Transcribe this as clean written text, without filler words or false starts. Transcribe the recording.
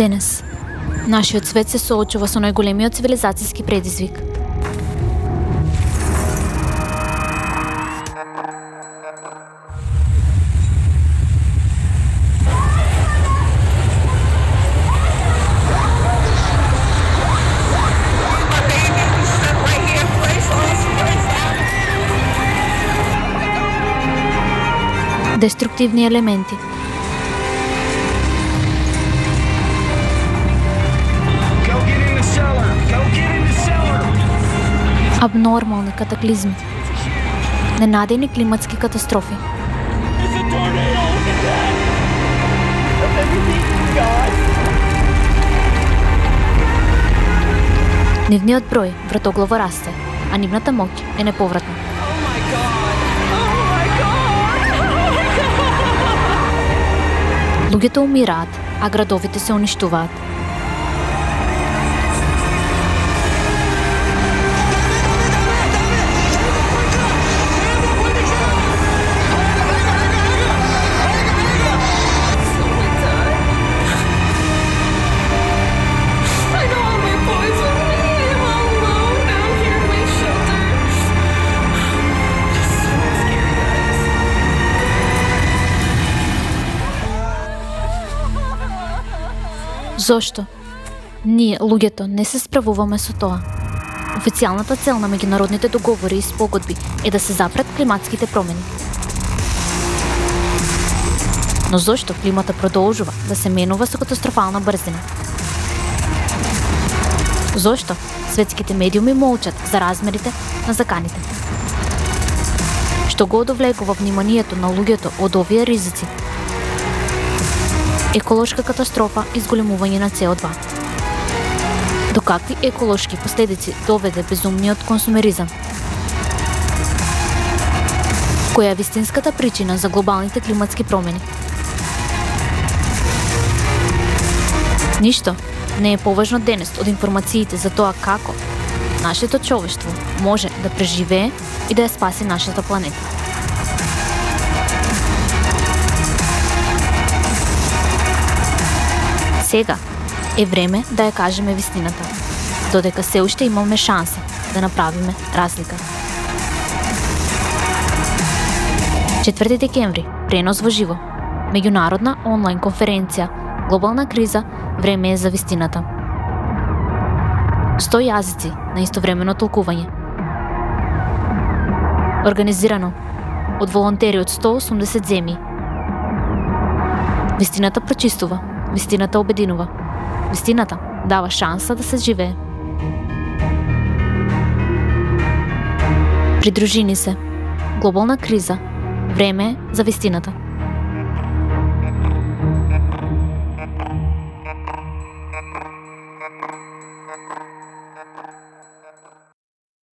Денес, нашиот свет се соочува со најголемиот цивилизацијски предизвик. Деструктивни елементи. Абнормални катаклизми. Ненадени климатски катастрофи. Нивниот број вратоглаво расте, а нивната моќ е неповратна. Луѓето умираат, а градовите се уништуваат. Зошто? Ние, луѓето, не се справуваме со тоа. Официјалната цел на меѓународните договори и спогодби е да се запрат климатските промени. Но зошто климата продолжува да се менува со катастрофална брзина? Зошто светските медиуми молчат за размерите на заканите? Што го одовлегува вниманието на луѓето од овие ризици? Еколошка катастрофа и зголемување на CO2. До какви еколошки последици доведе безумниот консумеризам? Која е вистинската причина за глобалните климатски промени? Ништо не е поважно денес од информациите за тоа како нашето човештво може да преживее и да ја спаси нашата планета. Сега е време да ја кажеме вистината, додека се уште имаме шанса да направиме разлика. 4 декември, пренос во живо, меѓународна онлайн конференција, глобална криза, време е за вистината. 100 јазици на истовремено толкување. Организирано од волонтери од 180 земји. Вистината прочистува. Вистината обединува. Вистината дава шанса да се живее. Придружи ни се. Глобална криза. Време е за вистината.